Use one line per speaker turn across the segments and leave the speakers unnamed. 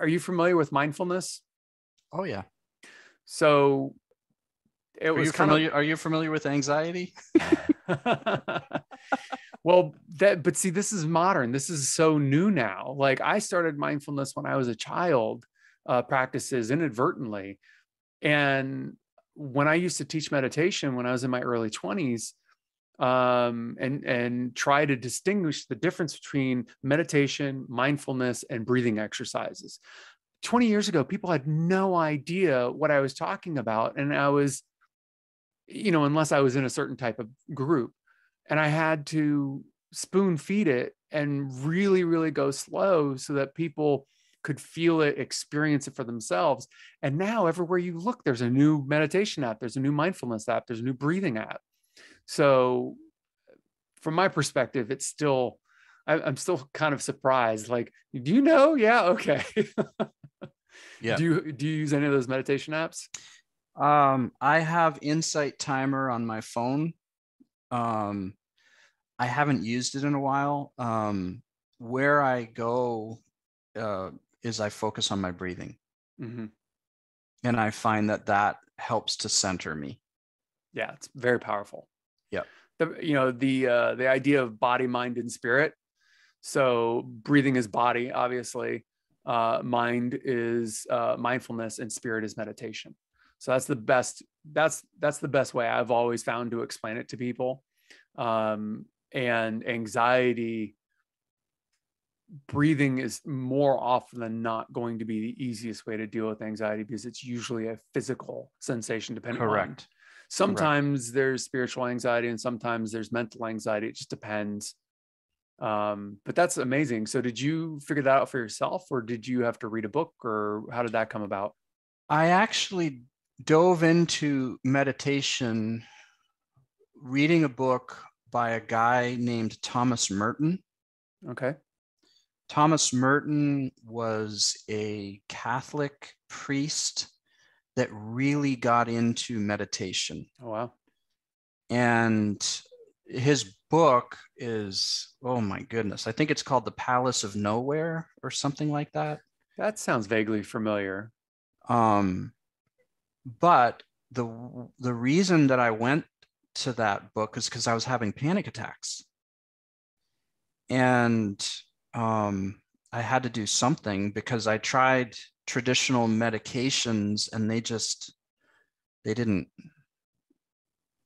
are you familiar with mindfulness?
Oh yeah.
So it was
Are you familiar with anxiety?
Well, but see, this is modern. This is so new now. Like I started mindfulness when I was a child, practices inadvertently. And when I used to teach meditation when I was in my early 20s, and try to distinguish the difference between meditation, mindfulness, and breathing exercises. 20 years ago, people had no idea what I was talking about. And I was, unless I was in a certain type of group, and I had to spoon feed it and really, really go slow so that people could feel it, experience it for themselves. And now everywhere you look, there's a new meditation app, there's a new mindfulness app, there's a new breathing app. So from my perspective, it's still, I'm still kind of surprised. Like, do you know? Yeah. Okay.
Yeah.
Do you use any of those meditation apps?
I have Insight Timer on my phone. I haven't used it in a while. Where I go is I focus on my breathing.
Mm-hmm.
And I find that helps to center me.
Yeah, it's very powerful.
Yeah.
The idea of body, mind, and spirit. So breathing is body, obviously. Mind is mindfulness, and spirit is meditation. So that's the best. That's the best way I've always found to explain it to people. And anxiety, breathing is more often than not going to be the easiest way to deal with anxiety because it's usually a physical sensation depending on. Sometimes there's spiritual anxiety and sometimes there's mental anxiety. It just depends. But that's amazing. So did you figure that out for yourself, or did you have to read a book, or how did that come about?
I actually dove into meditation reading a book by a guy named Thomas Merton.
Okay.
Thomas Merton was a Catholic priest that really got into meditation.
Oh, wow.
And his book is, oh my goodness, I think it's called The Palace of Nowhere or something like that.
That sounds vaguely familiar.
But the reason that I went to that book is because I was having panic attacks. And I had to do something because I tried traditional medications and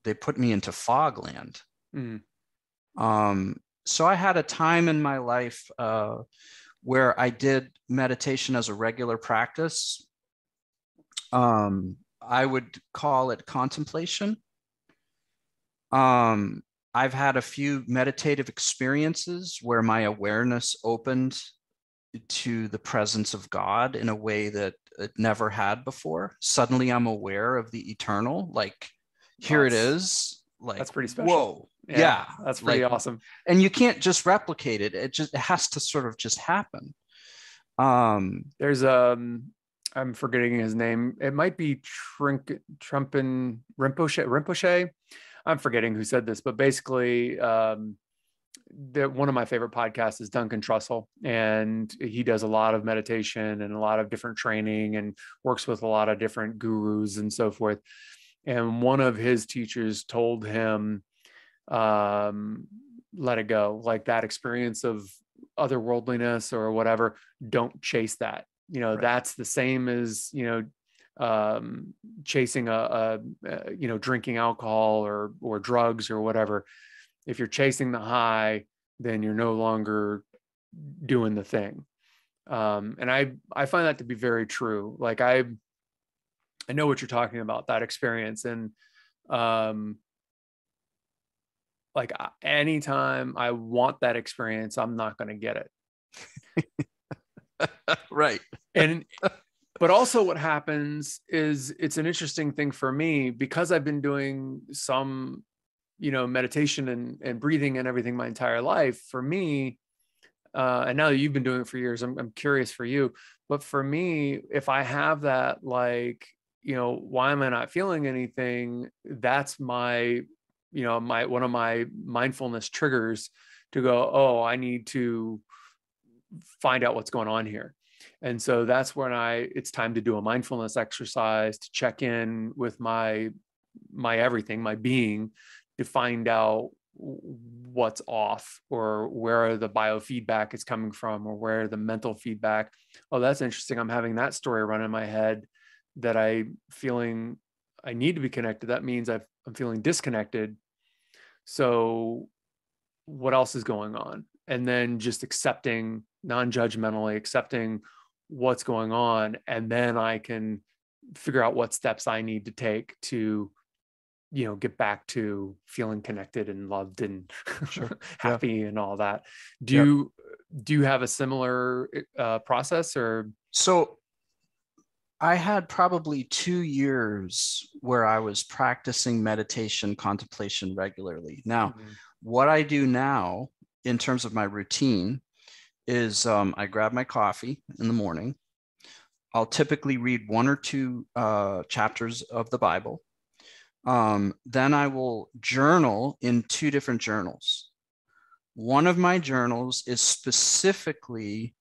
they put me into fog land.
Mm.
So I had a time in my life where I did meditation as a regular practice. I would call it contemplation. I've had a few meditative experiences where my awareness opened to the presence of God in a way that it never had before. Suddenly I'm aware of the eternal, like here it is. Like
that's pretty special.
Whoa. Yeah.
That's pretty awesome.
And you can't just replicate it. It has to sort of just happen.
There's I'm forgetting his name. It might be Trumpin Rinpoche. I'm forgetting who said this, but basically, one of my favorite podcasts is Duncan Trussell, and he does a lot of meditation and a lot of different training and works with a lot of different gurus and so forth. And one of his teachers told him, let it go, like that experience of otherworldliness or whatever, don't chase that. Right. That's the same as, chasing drinking alcohol or drugs or whatever. If you're chasing the high, then you're no longer doing the thing. And I find that to be very true. Like I know what you're talking about, that experience. And like anytime I want that experience, I'm not going to get
it. Right.
But also what happens is it's an interesting thing for me because I've been doing some, meditation and breathing and everything my entire life. For me, and now that you've been doing it for years, I'm curious for you. But for me, if I have that, like, why am I not feeling anything? That's my, one of my mindfulness triggers to go, oh, I need to find out what's going on here. And so that's when it's time to do a mindfulness exercise to check in with my everything, my being, to find out what's off, or where the biofeedback is coming from, or where the mental feedback. Oh, that's interesting. I'm having that story run in my head that I'm feeling I need to be connected. That means I'm feeling disconnected. So what else is going on? And then just accepting, non-judgmentally accepting what's going on. And then I can figure out what steps I need to take to, get back to feeling connected and loved and
Sure.
happy and all that. Do
Yep.
you have a similar process? Or
So I had probably 2 years where I was practicing meditation, contemplation regularly. Now, what I do now in terms of my routine is I grab my coffee in the morning. I'll typically read 1 or 2 chapters of the Bible. Then I will journal in 2 different journals. One of my journals is specifically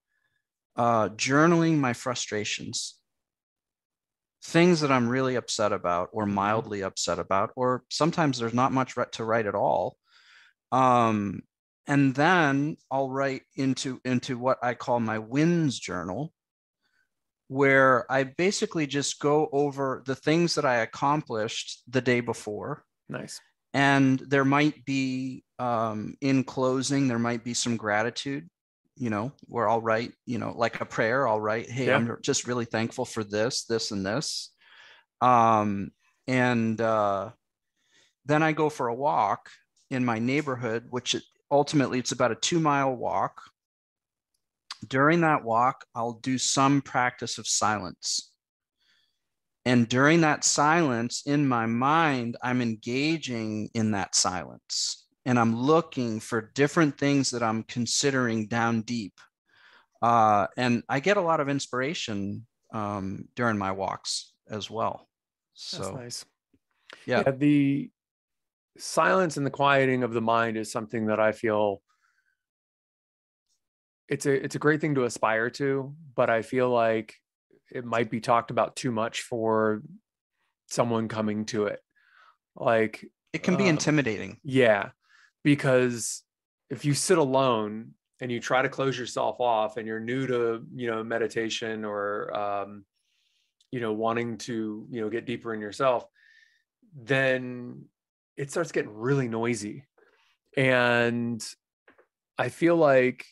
journaling my frustrations, things that I'm really upset about or mildly upset about, or sometimes there's not much to write at all. And then I'll write into what I call my wins journal, where I basically just go over the things that I accomplished the day before.
Nice.
And there might be, in closing, there might be some gratitude, where I'll write, like a prayer, I'll write, hey,
Yeah.
I'm just really thankful for this, this, and this. And then I go for a walk in my neighborhood, which ultimately it's about a 2-mile walk. During that walk, I'll do some practice of silence. And during that silence, in my mind, I'm engaging in that silence. And I'm looking for different things that I'm considering down deep. And I get a lot of inspiration during my walks as well. So
that's nice.
Yeah.
The silence and the quieting of the mind is something that I feel it's a great thing to aspire to, but I feel like it might be talked about too much for someone coming to it. Like,
it can be intimidating.
Yeah, because if you sit alone and you try to close yourself off, and you're new to, meditation, or, wanting to, get deeper in yourself, then it starts getting really noisy. And I feel like,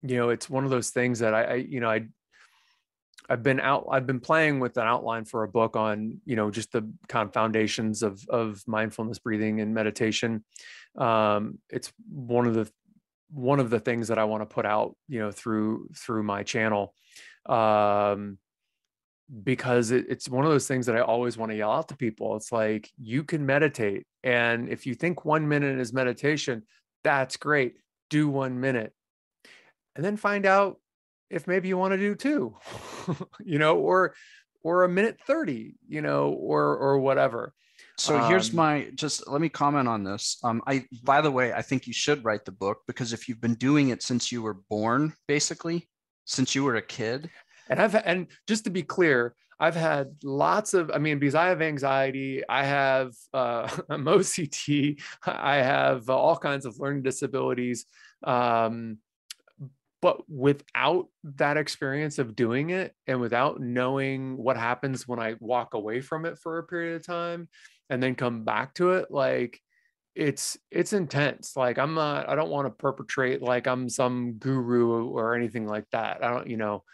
it's one of those things that I've been playing with an outline for a book on, just the kind of foundations of mindfulness, breathing, and meditation. It's one of the things that I want to put out, through my channel, because it's one of those things that I always want to yell out to people. It's like, you can meditate, and if you think 1 minute is meditation, that's great. Do 1 minute, and then find out if maybe you want to do 2, or a minute 30, or whatever.
So here's let me comment on this. By the way, I think you should write the book, because if you've been doing it since you were born, basically, since you were a kid.
And just to be clear, I've had lots of, because I have anxiety, I have I'm OCD, I have all kinds of learning disabilities. But without that experience of doing it, and without knowing what happens when I walk away from it for a period of time and then come back to it, like, it's intense. Like, I don't want to perpetrate like I'm some guru or anything like that. I don't,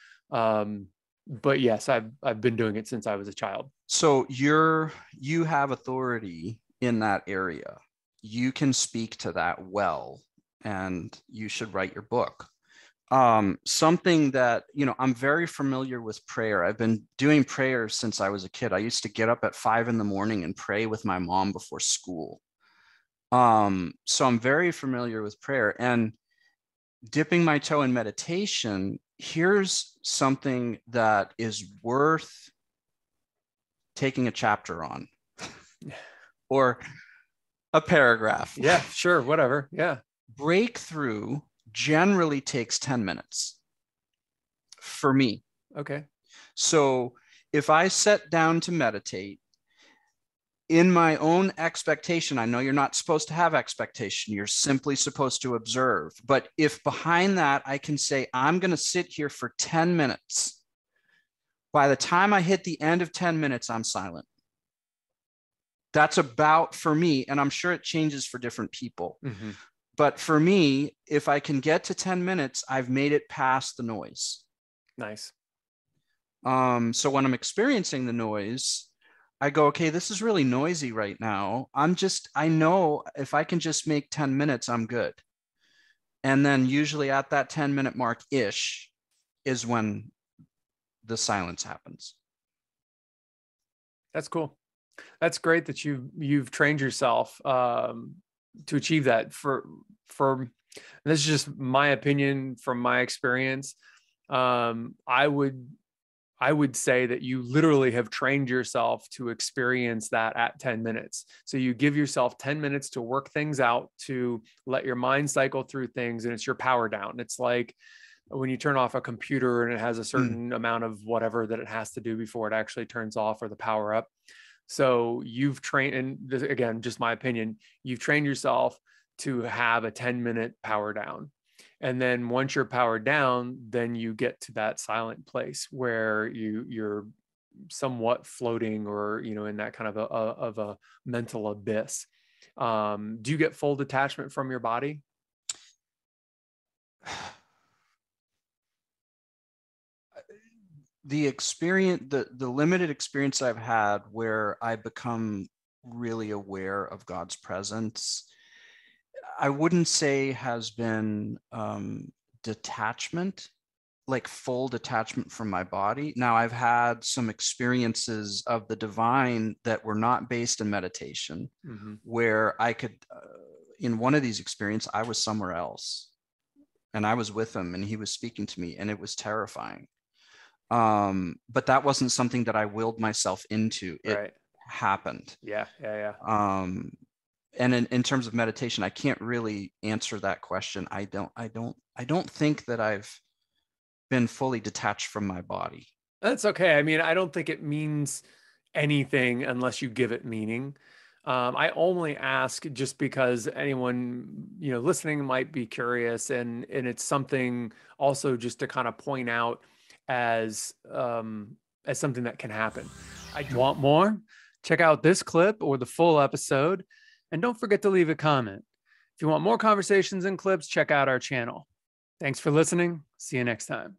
but yes, I've been doing it since I was a child.
So you have authority in that area. You can speak to that well, and you should write your book. Something that, I'm very familiar with prayer. I've been doing prayer since I was a kid. I used to get up at 5 a.m. and pray with my mom before school. So I'm very familiar with prayer, and dipping my toe in meditation. Here's something that is worth taking a chapter on, or a paragraph.
Yeah, sure. Whatever. Yeah.
Breakthrough generally takes 10 minutes. for me.
Okay.
So if I sit down to meditate, in my own expectation, I know you're not supposed to have expectation. You're simply supposed to observe. But if behind that, I can say, I'm going to sit here for 10 minutes. By the time I hit the end of 10 minutes, I'm silent. That's about for me. And I'm sure it changes for different people.
Mm-hmm.
But for me, if I can get to 10 minutes, I've made it past the noise.
Nice.
So when I'm experiencing the noise, I go, okay, this is really noisy right now. I know if I can just make 10 minutes, I'm good. And then usually at that 10-minute mark-ish is when the silence happens.
That's cool. That's great that you've trained yourself to achieve that. For this is just my opinion from my experience. I would say that you literally have trained yourself to experience that at 10 minutes. So you give yourself 10 minutes to work things out, to let your mind cycle through things, and it's your power down. It's like when you turn off a computer and it has a certain amount of whatever that it has to do before it actually turns off, or the power up. So you've trained, and this, again, just my opinion, you've trained yourself to have a 10-minute power down. And then once you're powered down, then you get to that silent place where you're somewhat floating, or, in that kind of a mental abyss. Do you get full detachment from your body?
The experience, the limited experience I've had where I become really aware of God's presence, I wouldn't say has been detachment, like full detachment from my body. Now, I've had some experiences of the divine that were not based in meditation, where I could, in one of these experiences, I was somewhere else and I was with him and he was speaking to me, and it was terrifying. But that wasn't something that I willed myself into. It happened.
Yeah.
And in terms of meditation, I can't really answer that question. I don't think that I've been fully detached from my body.
That's okay. I mean, I don't think it means anything unless you give it meaning. I only ask just because anyone, listening might be curious, and it's something also just to kind of point out as something that can happen. I want more. Check out this clip or the full episode. And don't forget to leave a comment. If you want more conversations and clips, check out our channel. Thanks for listening. See you next time.